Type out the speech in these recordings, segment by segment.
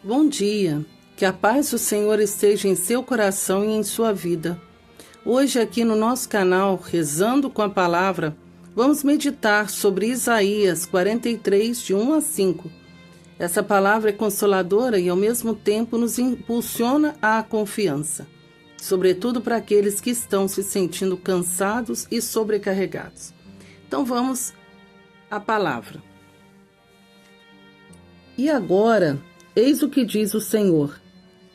Bom dia, que a paz do Senhor esteja em seu coração e em sua vida. Hoje aqui no nosso canal, Rezando com a Palavra, vamos meditar sobre Isaías 43, de 1 a 5. Essa palavra é consoladora e ao mesmo tempo nos impulsiona à confiança, sobretudo para aqueles que estão se sentindo cansados e sobrecarregados. Então vamos à palavra. E agora, eis o que diz o Senhor,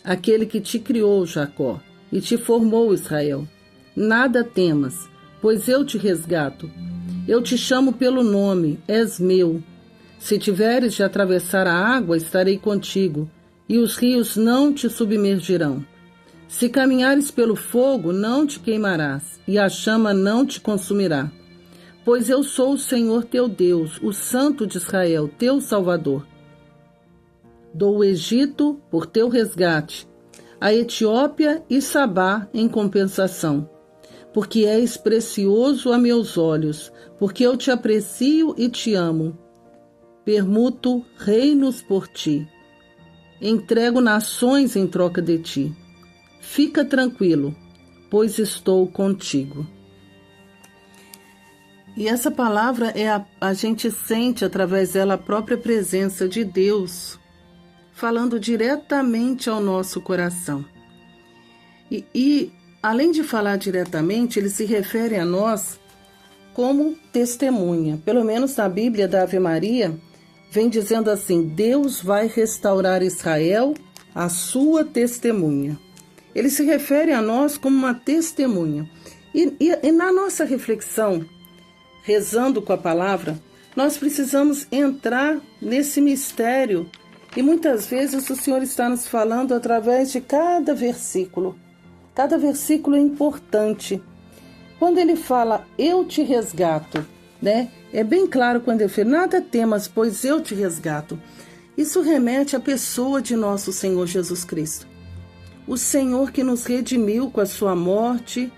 aquele que te criou, Jacó, e te formou, Israel. Nada temas, pois eu te resgato. Eu te chamo pelo nome, és meu. Se tiveres de atravessar a água, estarei contigo, e os rios não te submergirão. Se caminhares pelo fogo, não te queimarás, e a chama não te consumirá. Pois eu sou o Senhor teu Deus, o Santo de Israel, teu Salvador. Dou o Egito por teu resgate, a Etiópia e Sabá em compensação. Porque és precioso a meus olhos, porque eu te aprecio e te amo. Permuto reinos por ti. Entrego nações em troca de ti. Fica tranquilo, pois estou contigo. E essa palavra a gente sente através dela a própria presença de Deus, falando diretamente ao nosso coração. E além de falar diretamente, ele se refere a nós como testemunha. Pelo menos na Bíblia da Ave Maria, vem dizendo assim: Deus vai restaurar Israel, a sua testemunha. Ele se refere a nós como uma testemunha. E na nossa reflexão, rezando com a palavra, nós precisamos entrar nesse mistério. E muitas vezes o Senhor está nos falando através de cada versículo. Cada versículo é importante. Quando ele fala, eu te resgato, né? É bem claro quando ele fala, nada temas, pois eu te resgato. Isso remete à pessoa de nosso Senhor Jesus Cristo. O Senhor que nos redimiu com a sua morte,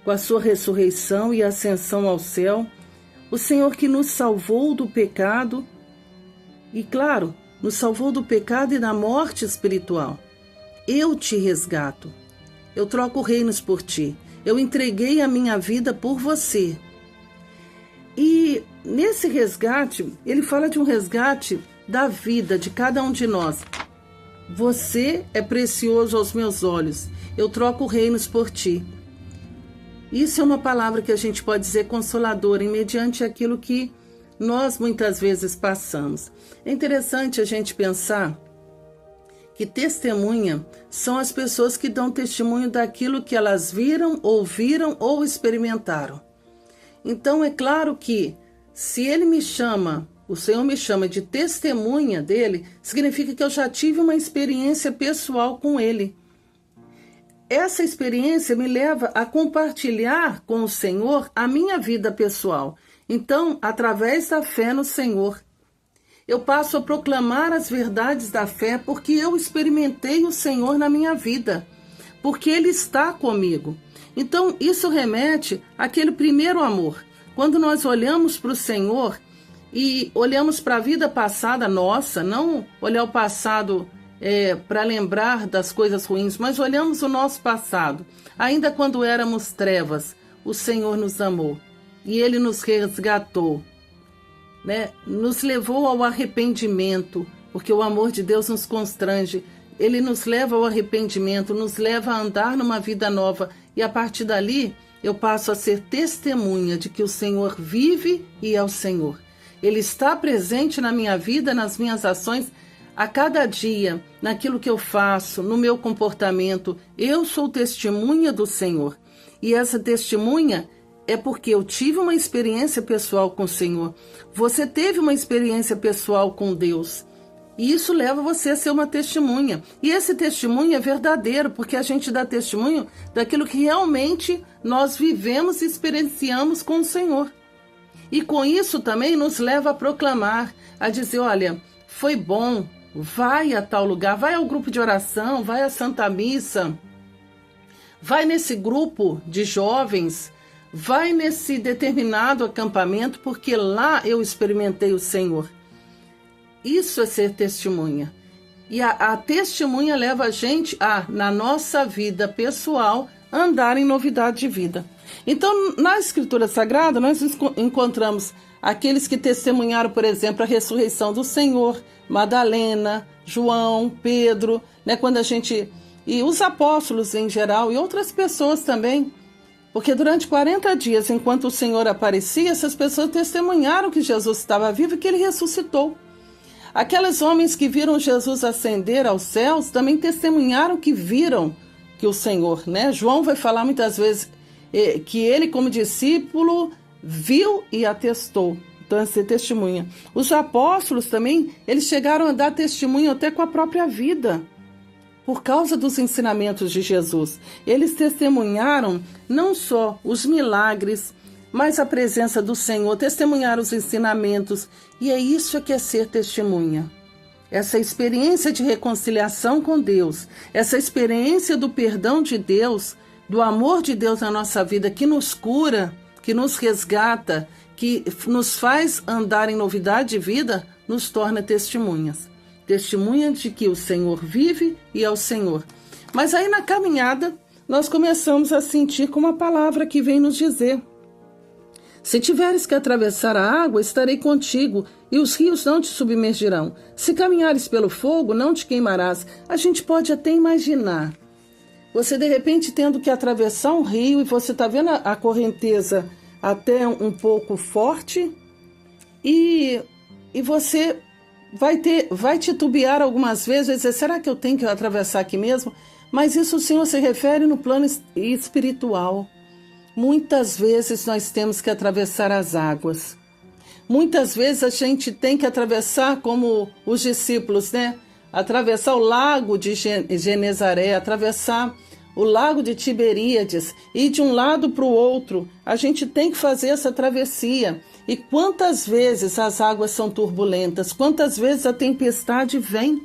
com a sua ressurreição e ascensão ao céu. O Senhor que nos salvou do pecado e, claro, nos salvou do pecado e da morte espiritual. Eu te resgato. Eu troco reinos por ti. Eu entreguei a minha vida por você. E nesse resgate, ele fala de um resgate da vida de cada um de nós. Você é precioso aos meus olhos. Eu troco reinos por ti. Isso é uma palavra que a gente pode dizer consoladora, mediante aquilo que nós muitas vezes passamos. É interessante a gente pensar que testemunha são as pessoas que dão testemunho daquilo que elas viram, ouviram ou experimentaram. Então é claro que se ele me chama, o Senhor me chama de testemunha dele, significa que eu já tive uma experiência pessoal com ele. Essa experiência me leva a compartilhar com o Senhor a minha vida pessoal. Então, através da fé no Senhor, eu passo a proclamar as verdades da fé porque eu experimentei o Senhor na minha vida, porque Ele está comigo. Então, isso remete àquele primeiro amor. Quando nós olhamos para o Senhor e olhamos para a vida passada nossa, não olhar o passado para lembrar das coisas ruins, mas olhamos o nosso passado. Ainda quando éramos trevas, o Senhor nos amou. E Ele nos resgatou, né? Nos levou ao arrependimento, porque o amor de Deus nos constrange. Ele nos leva ao arrependimento, nos leva a andar numa vida nova. E a partir dali, eu passo a ser testemunha de que o Senhor vive e é o Senhor. Ele está presente na minha vida, nas minhas ações, a cada dia, naquilo que eu faço, no meu comportamento. Eu sou testemunha do Senhor. E essa testemunha é porque eu tive uma experiência pessoal com o Senhor. Você teve uma experiência pessoal com Deus. E isso leva você a ser uma testemunha. E esse testemunho é verdadeiro, porque a gente dá testemunho daquilo que realmente nós vivemos e experienciamos com o Senhor. E com isso também nos leva a proclamar, a dizer, olha, foi bom, vai a tal lugar, vai ao grupo de oração, vai à Santa Missa, vai nesse grupo de jovens, vai nesse determinado acampamento, porque lá eu experimentei o Senhor. Isso é ser testemunha. E a testemunha leva a gente a, na nossa vida pessoal, andar em novidade de vida. Então, na Escritura Sagrada, nós encontramos aqueles que testemunharam, por exemplo, a ressurreição do Senhor, Madalena, João, Pedro, né, quando a gente... E os apóstolos em geral, e outras pessoas também. Porque durante 40 dias, enquanto o Senhor aparecia, essas pessoas testemunharam que Jesus estava vivo e que ele ressuscitou. Aqueles homens que viram Jesus ascender aos céus também testemunharam que viram que o Senhor, né? João vai falar muitas vezes que ele, como discípulo, viu e atestou. Então, essa testemunha. Os apóstolos também, eles chegaram a dar testemunho até com a própria vida, por causa dos ensinamentos de Jesus. Eles testemunharam não só os milagres, mas a presença do Senhor, testemunharam os ensinamentos. E é isso que é ser testemunha. Essa experiência de reconciliação com Deus, essa experiência do perdão de Deus, do amor de Deus na nossa vida, que nos cura, que nos resgata, que nos faz andar em novidade de vida, nos torna testemunhas. Testemunha de que o Senhor vive e é o Senhor. Mas aí na caminhada, nós começamos a sentir como a palavra que vem nos dizer: se tiveres que atravessar a água, estarei contigo, e os rios não te submergirão. Se caminhares pelo fogo, não te queimarás. A gente pode até imaginar você, de repente, tendo que atravessar um rio, e você está vendo a correnteza até um pouco forte, e você vai titubear algumas vezes, vai dizer, será que eu tenho que atravessar aqui mesmo? Mas isso, Senhor, se refere no plano espiritual. Muitas vezes nós temos que atravessar as águas. Muitas vezes a gente tem que atravessar, como os discípulos, né? Atravessar o lago de Genezaré, atravessar o lago de Tiberíades, ir de um lado para o outro. A gente tem que fazer essa travessia. E quantas vezes as águas são turbulentas, quantas vezes a tempestade vem.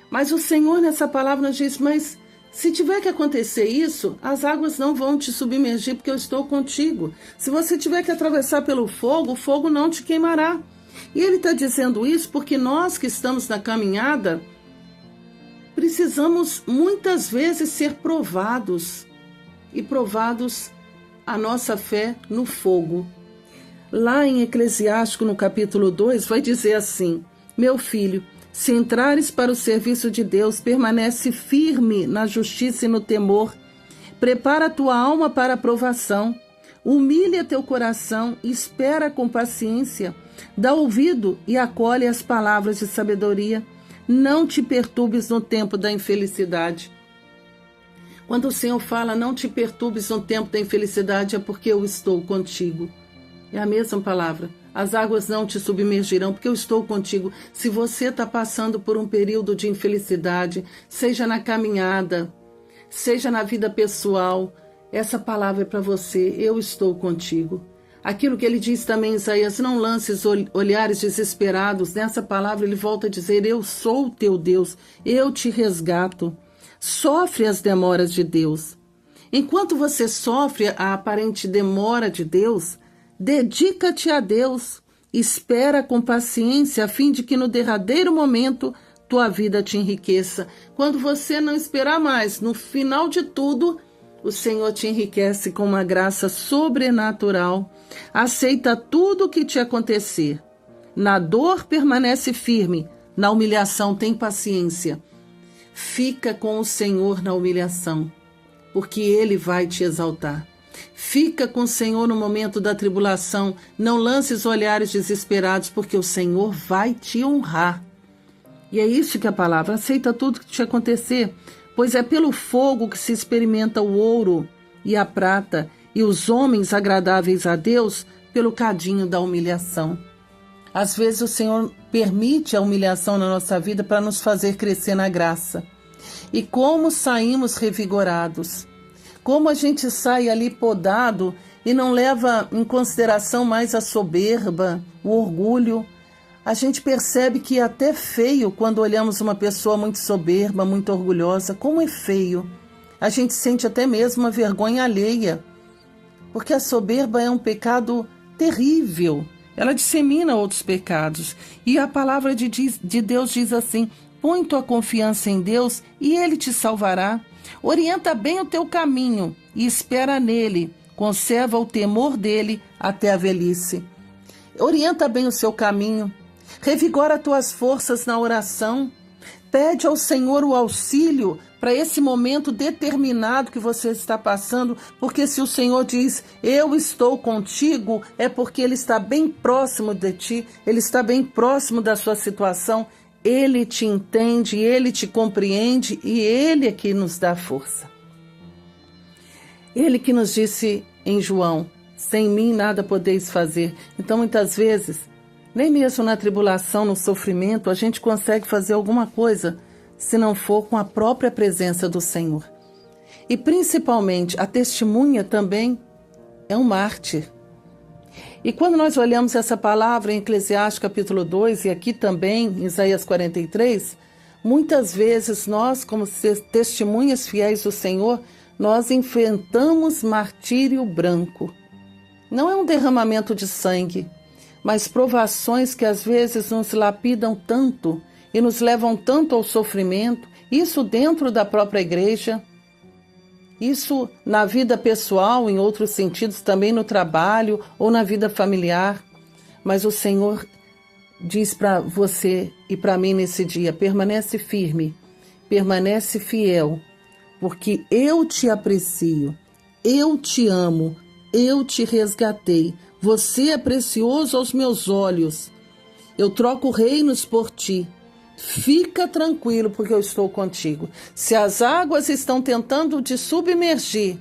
Mas o Senhor nessa palavra nos diz, mas se tiver que acontecer isso, as águas não vão te submergir, porque eu estou contigo. Se você tiver que atravessar pelo fogo, o fogo não te queimará. E ele está dizendo isso porque nós que estamos na caminhada, precisamos muitas vezes ser provados. E provados a nossa fé no fogo. Lá em Eclesiástico, no capítulo 2, vai dizer assim: meu filho, se entrares para o serviço de Deus, permanece firme na justiça e no temor. Prepara a tua alma para a provação. Humilha teu coração, espera com paciência. Dá ouvido e acolhe as palavras de sabedoria. Não te perturbes no tempo da infelicidade. Quando o Senhor fala, não te perturbes no tempo da infelicidade, é porque eu estou contigo. É a mesma palavra. As águas não te submergirão, porque eu estou contigo. Se você está passando por um período de infelicidade, seja na caminhada, seja na vida pessoal, essa palavra é para você. Eu estou contigo. Aquilo que ele diz também em Isaías, não lances olhares desesperados. Nessa palavra ele volta a dizer, eu sou o teu Deus, eu te resgato. Sofre as demoras de Deus. Enquanto você sofre a aparente demora de Deus, dedica-te a Deus, espera com paciência, a fim de que no derradeiro momento tua vida te enriqueça. Quando você não esperar mais, no final de tudo, o Senhor te enriquece com uma graça sobrenatural. Aceita tudo o que te acontecer. Na dor permanece firme, na humilhação tem paciência. Fica com o Senhor na humilhação, porque Ele vai te exaltar. Fica com o Senhor no momento da tribulação, não lances olhares desesperados, porque o Senhor vai te honrar. E é isso que a palavra, aceita tudo que te acontecer, pois é pelo fogo que se experimenta o ouro e a prata, e os homens agradáveis a Deus pelo cadinho da humilhação. Às vezes o Senhor permite a humilhação na nossa vida para nos fazer crescer na graça. E como saímos revigorados, como a gente sai ali podado e não leva em consideração mais a soberba, o orgulho. A gente percebe que é até feio quando olhamos uma pessoa muito soberba, muito orgulhosa. Como é feio! A gente sente até mesmo uma vergonha alheia, porque a soberba é um pecado terrível. Ela dissemina outros pecados. E a palavra de Deus diz assim, põe tua confiança em Deus e Ele te salvará. Orienta bem o teu caminho e espera nele. Conserva o temor dele até a velhice. Orienta bem o seu caminho. Revigora tuas forças na oração. Pede ao Senhor o auxílio para esse momento determinado que você está passando, porque se o Senhor diz, eu estou contigo, é porque Ele está bem próximo de ti, Ele está bem próximo da sua situação, Ele te entende, Ele te compreende e Ele é que nos dá força. Ele que nos disse em João, sem mim nada podeis fazer. Então muitas vezes, nem mesmo na tribulação, no sofrimento, a gente consegue fazer alguma coisa se não for com a própria presença do Senhor. E principalmente, a testemunha também é um mártir. E quando nós olhamos essa palavra em Eclesiastes capítulo 2 e aqui também em Isaías 43, muitas vezes nós, como testemunhas fiéis do Senhor, nós enfrentamos martírio branco. Não é um derramamento de sangue, mas provações que às vezes nos lapidam tanto e nos levam tanto ao sofrimento, isso dentro da própria igreja, isso na vida pessoal, em outros sentidos, também no trabalho ou na vida familiar. Mas o Senhor diz para você e para mim nesse dia, permanece firme, permanece fiel, porque eu te aprecio, eu te amo, eu te resgatei, você é precioso aos meus olhos, eu troco reinos por ti. Fica tranquilo, porque eu estou contigo. Se as águas estão tentando te submergir,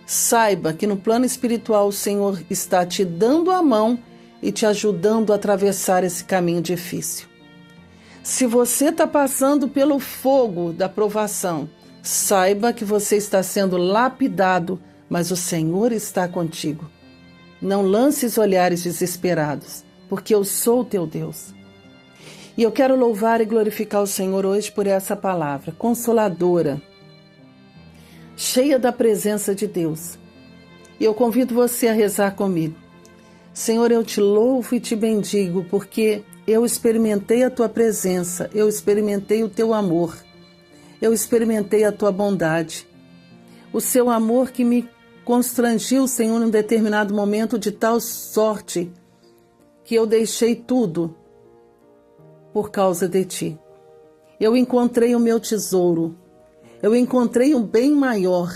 saiba que no plano espiritual o Senhor está te dando a mão e te ajudando a atravessar esse caminho difícil. Se você está passando pelo fogo da provação, saiba que você está sendo lapidado, mas o Senhor está contigo. Não lances olhares desesperados, porque eu sou o teu Deus. E eu quero louvar e glorificar o Senhor hoje por essa palavra, consoladora, cheia da presença de Deus. E eu convido você a rezar comigo. Senhor, eu te louvo e te bendigo, porque eu experimentei a tua presença, eu experimentei o teu amor, eu experimentei a tua bondade. O seu amor que me constrangiu, Senhor, num determinado momento de tal sorte que eu deixei tudo por causa de ti. Eu encontrei o meu tesouro, eu encontrei um bem maior,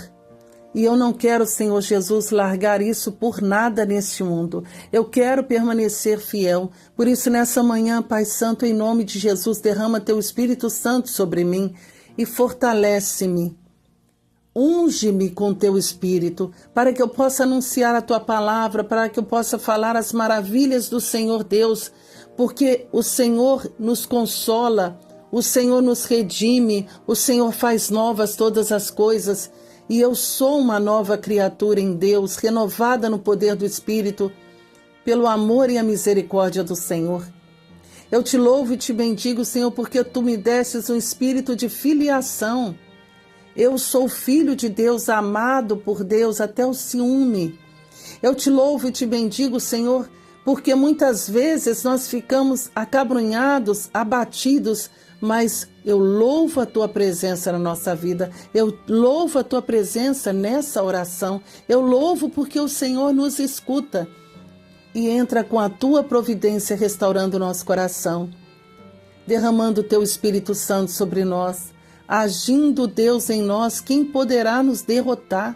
e eu não quero, Senhor Jesus, largar isso por nada neste mundo. Eu quero permanecer fiel. Por isso, nessa manhã, Pai Santo, em nome de Jesus, derrama teu Espírito Santo sobre mim e fortalece-me. Unge-me com teu Espírito, para que eu possa anunciar a tua palavra, para que eu possa falar as maravilhas do Senhor Deus, porque o Senhor nos consola, o Senhor nos redime, o Senhor faz novas todas as coisas, e eu sou uma nova criatura em Deus, renovada no poder do Espírito, pelo amor e a misericórdia do Senhor. Eu te louvo e te bendigo, Senhor, porque tu me destes um espírito de filiação. Eu sou filho de Deus, amado por Deus até o ciúme. Eu te louvo e te bendigo, Senhor, porque muitas vezes nós ficamos acabrunhados, abatidos, mas eu louvo a tua presença na nossa vida, eu louvo a tua presença nessa oração, eu louvo porque o Senhor nos escuta e entra com a tua providência restaurando o nosso coração, derramando o teu Espírito Santo sobre nós, agindo Deus em nós, quem poderá nos derrotar?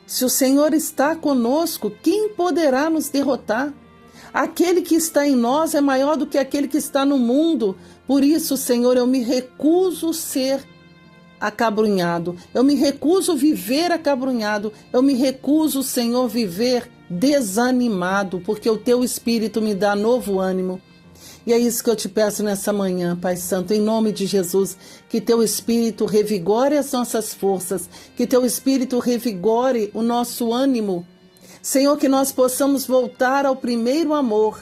Se o Senhor está conosco, quem poderá nos derrotar? Aquele que está em nós é maior do que aquele que está no mundo. Por isso, Senhor, eu me recuso ser acabrunhado. Eu me recuso viver acabrunhado. Eu me recuso, Senhor, viver desanimado, porque o teu Espírito me dá novo ânimo. E é isso que eu te peço nessa manhã, Pai Santo, em nome de Jesus, que teu Espírito revigore as nossas forças, que teu Espírito revigore o nosso ânimo. Senhor, que nós possamos voltar ao primeiro amor,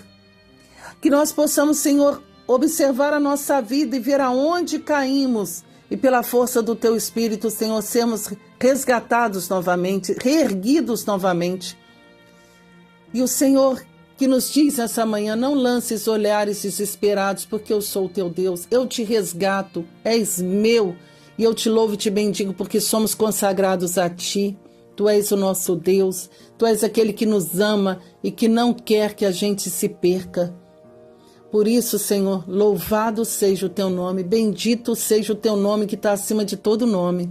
que nós possamos, Senhor, observar a nossa vida e ver aonde caímos, e pela força do teu Espírito, Senhor, sermos resgatados novamente, reerguidos novamente. E o Senhor que nos diz essa manhã: não lances olhares desesperados, porque eu sou o teu Deus, eu te resgato, és meu, e eu te louvo e te bendigo, porque somos consagrados a ti. Tu és o nosso Deus, tu és aquele que nos ama e que não quer que a gente se perca. Por isso, Senhor, louvado seja o teu nome, bendito seja o teu nome que está acima de todo nome.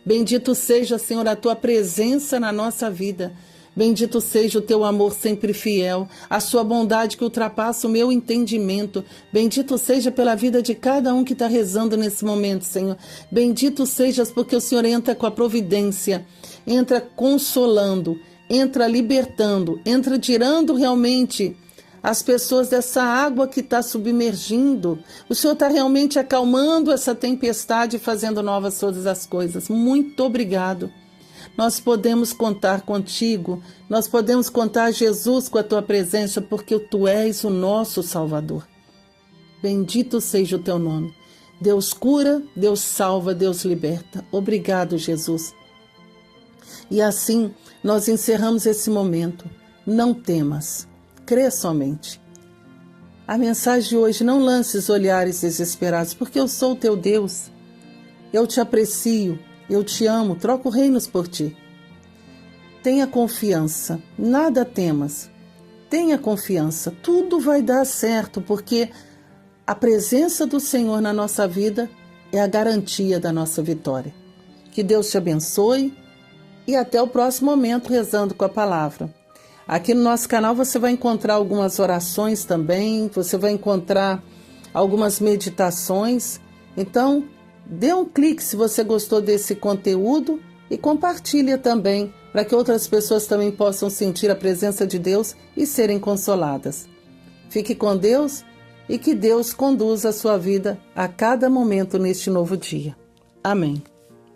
Bendito seja, Senhor, a tua presença na nossa vida. Bendito seja o teu amor sempre fiel, a sua bondade que ultrapassa o meu entendimento. Bendito seja pela vida de cada um que está rezando nesse momento, Senhor. Bendito sejas porque o Senhor entra com a providência, entra consolando, entra libertando, entra tirando realmente as pessoas dessa água que está submergindo. O Senhor está realmente acalmando essa tempestade e fazendo novas todas as coisas. Muito obrigado. Nós podemos contar contigo, nós podemos contar, Jesus, com a tua presença, porque tu és o nosso Salvador. Bendito seja o teu nome. Deus cura, Deus salva, Deus liberta. Obrigado, Jesus. E assim nós encerramos esse momento. Não temas, crê somente. A mensagem de hoje: não lances olhares desesperados, porque eu sou o teu Deus. Eu te aprecio, eu te amo, troco reinos por ti. Tenha confiança, nada temas. Tenha confiança, tudo vai dar certo, porque a presença do Senhor na nossa vida é a garantia da nossa vitória. Que Deus te abençoe e até o próximo momento rezando com a palavra. Aqui no nosso canal você vai encontrar algumas orações também, você vai encontrar algumas meditações. Então, dê um clique se você gostou desse conteúdo e compartilhe também, para que outras pessoas também possam sentir a presença de Deus e serem consoladas. Fique com Deus e que Deus conduza a sua vida a cada momento neste novo dia. Amém.